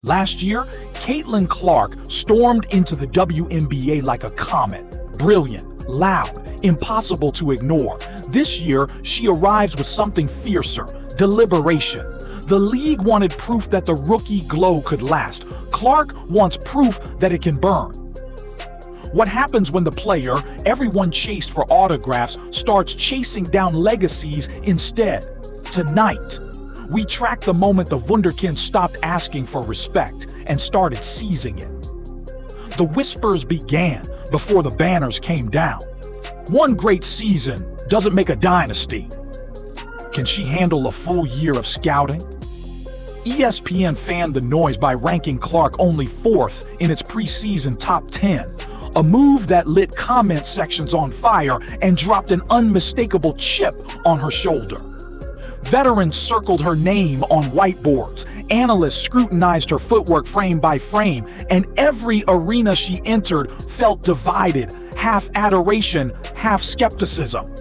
Last year, Caitlin Clark stormed into the WNBA like a comet. Brilliant, loud, impossible to ignore. This year, she arrives with something fiercer: deliberation. The league wanted proof that the rookie glow could last. Clark wants proof that it can burn. What happens when the player everyone chased for autographs starts chasing down legacies instead? Tonight, we track the moment the wunderkind stopped asking for respect and started seizing it. The whispers began before the banners came down. One great season doesn't make a dynasty. Can she handle a full year of scouting? ESPN fanned the noise by ranking Clark only 4th in its preseason top 10, a move that lit comment sections on fire and dropped an unmistakable chip on her shoulder. Veterans circled her name on whiteboards, analysts scrutinized her footwork frame by frame, and every arena she entered felt divided, half adoration, half skepticism.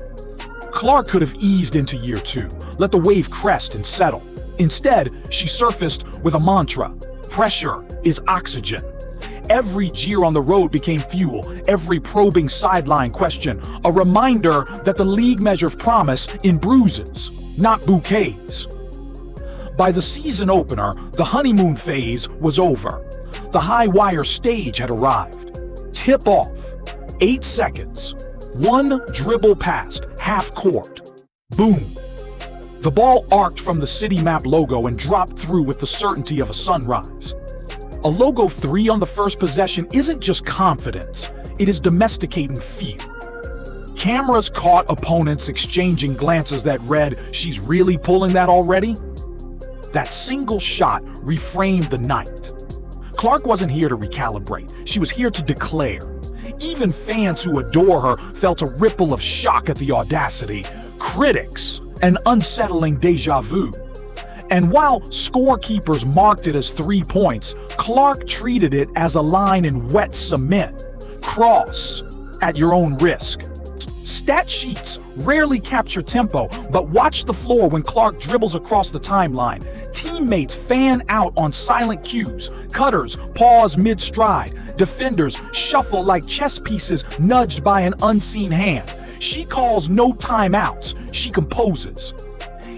Clark could have eased into year 2, let the wave crest and settle. Instead, she surfaced with a mantra: pressure is oxygen. Every jeer on the road became fuel, every probing sideline question a reminder that the league measures promise in bruises, not bouquets. By the season opener, the honeymoon phase was over. The high-wire stage had arrived. Tip off. 8 seconds. One dribble past half court. Boom. The ball arced from the city map logo and dropped through with the certainty of a sunrise. A logo 3 on the first possession isn't just confidence, it is domesticating fear. Cameras caught opponents exchanging glances that read, "She's really pulling that already?" That single shot reframed the night. Clark wasn't here to recalibrate, she was here to declare. Even fans who adore her felt a ripple of shock at the audacity. Critics, an unsettling deja vu. And while scorekeepers marked it as 3 points, Clark treated it as a line in wet cement. Cross at your own risk. Stat sheets rarely capture tempo, but watch the floor when Clark dribbles across the timeline. Teammates fan out on silent cues. Cutters pause mid-stride. Defenders shuffle like chess pieces nudged by an unseen hand. She calls no timeouts, she composes.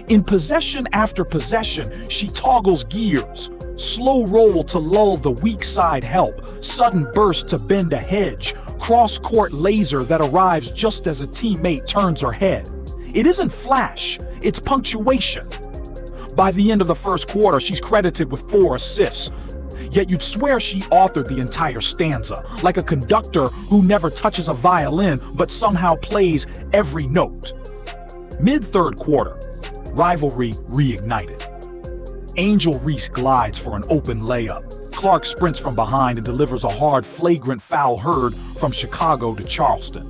In possession after possession, she toggles gears. Slow roll to lull the weak side help, sudden burst to bend a hedge, cross-court laser that arrives just as a teammate turns her head. It isn't flash, it's punctuation. By the end of the first quarter, she's credited with 4 assists. Yet you'd swear she authored the entire stanza, like a conductor who never touches a violin but somehow plays every note. Mid-third quarter, rivalry reignited. Angel Reese glides for an open layup. Clark sprints from behind and delivers a hard, flagrant foul heard from Chicago to Charleston.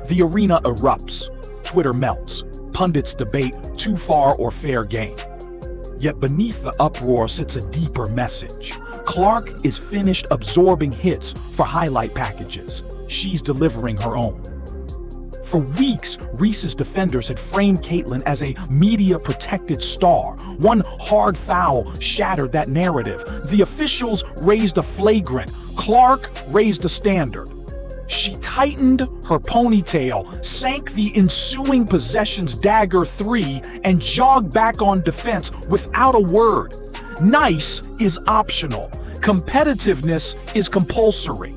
The arena erupts. Twitter melts. Pundits debate too far or fair game. Yet beneath the uproar sits a deeper message. Clark is finished absorbing hits for highlight packages. She's delivering her own. For weeks, Reese's defenders had framed Caitlin as a media-protected star. One hard foul shattered that narrative. The officials raised a flagrant. Clark raised a standard. She tightened her ponytail, sank the ensuing possession's dagger 3, and jogged back on defense without a word. Nice is optional. Competitiveness is compulsory.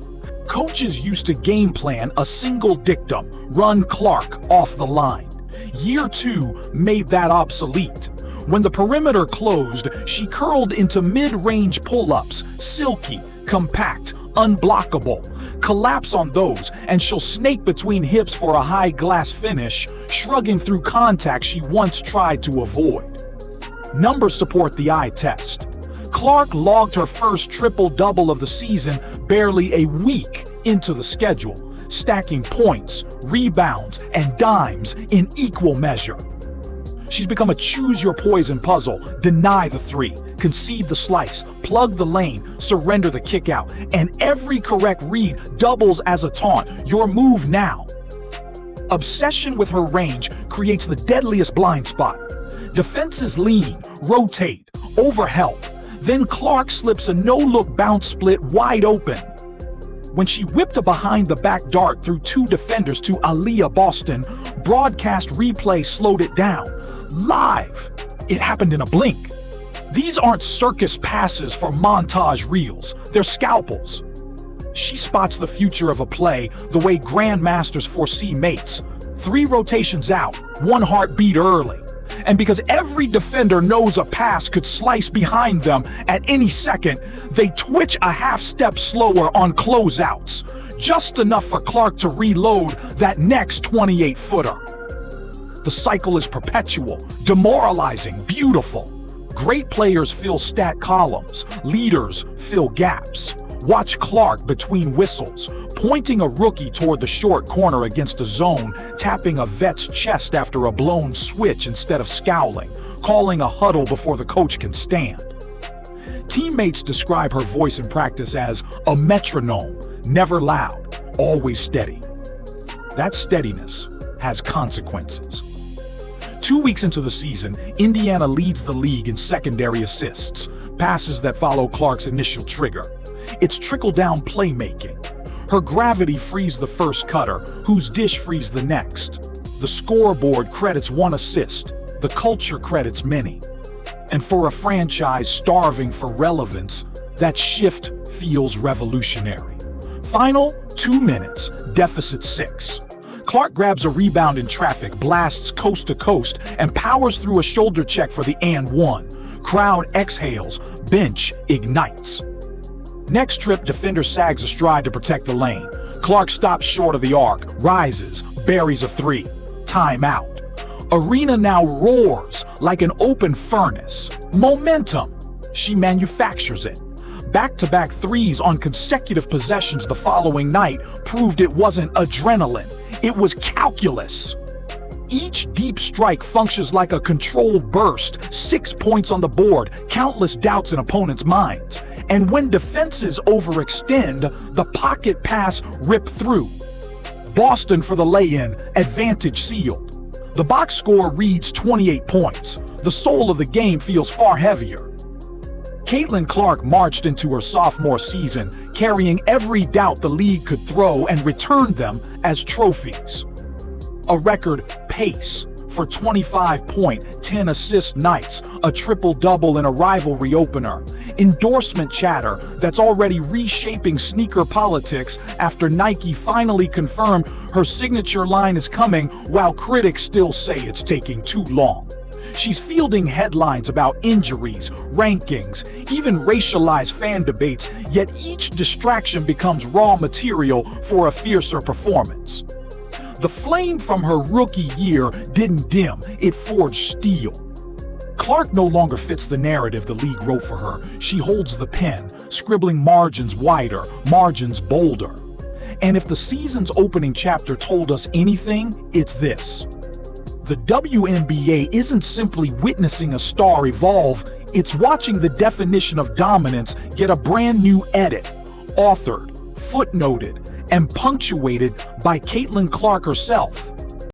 Coaches used to game plan a single dictum: run Clark off the line. Year 2 made that obsolete. When the perimeter closed, she curled into mid-range pull-ups, silky, compact, unblockable. Collapse on those, and she'll snake between hips for a high glass finish, shrugging through contact she once tried to avoid. Numbers support the eye test. Clark logged her first triple-double of the season barely a week into the schedule, stacking points, rebounds, and dimes in equal measure. She's become a choose-your-poison puzzle. Deny the 3, concede the slice, plug the lane, surrender the kick-out, and every correct read doubles as a taunt. Your move now. Obsession with her range creates the deadliest blind spot. Defenses lean, rotate, overhelp. Then Clark slips a no-look bounce split wide open. When she whipped a behind-the-back dart through two defenders to Aaliyah Boston, broadcast replay slowed it down. Live! It happened in a blink. These aren't circus passes for montage reels, they're scalpels. She spots the future of a play the way grandmasters foresee mates. 3 rotations out, 1 heartbeat early. And because every defender knows a pass could slice behind them at any second, they twitch a half step slower on closeouts, just enough for Clark to reload that next 28-footer. The cycle is perpetual, demoralizing, beautiful. Great players fill stat columns, leaders fill gaps. Watch Clark between whistles, pointing a rookie toward the short corner against a zone, tapping a vet's chest after a blown switch instead of scowling, calling a huddle before the coach can stand. Teammates describe her voice in practice as a metronome, never loud, always steady. That steadiness has consequences. 2 weeks into the season, Indiana leads the league in secondary assists, passes that follow Clark's initial trigger. It's trickle-down playmaking. Her gravity frees the first cutter, whose dish frees the next. The scoreboard credits 1 assist, the culture credits many. And for a franchise starving for relevance, that shift feels revolutionary. Final 2 minutes, deficit 6. Clark grabs a rebound in traffic, blasts coast to coast, and powers through a shoulder check for the and one. Crowd exhales, bench ignites. Next trip, defender sags astride to protect the lane. Clark stops short of the arc, rises, buries a 3. Timeout. Arena now roars like an open furnace. Momentum. She manufactures it. Back-to-back 3s on consecutive possessions the following night proved it wasn't adrenaline. It was calculus. Each deep strike functions like a controlled burst, 6 points on the board, countless doubts in opponents' minds. And when defenses overextend, the pocket pass ripped through. Boston for the lay-in, advantage sealed. The box score reads 28 points. The soul of the game feels far heavier. Caitlin Clark marched into her sophomore season, carrying every doubt the league could throw and returned them as trophies. A record pace for 25-point, 10-assist nights, a triple-double in a rivalry opener. Endorsement chatter that's already reshaping sneaker politics after Nike finally confirmed her signature line is coming while critics still say it's taking too long. She's fielding headlines about injuries, rankings, even racialized fan debates, yet each distraction becomes raw material for a fiercer performance. The flame from her rookie year didn't dim, it forged steel. Clark no longer fits the narrative the league wrote for her. She holds the pen, scribbling margins wider, margins bolder. And if the season's opening chapter told us anything, it's this. The WNBA isn't simply witnessing a star evolve, it's watching the definition of dominance get a brand new edit, authored, footnoted, and punctuated by Caitlin Clark herself.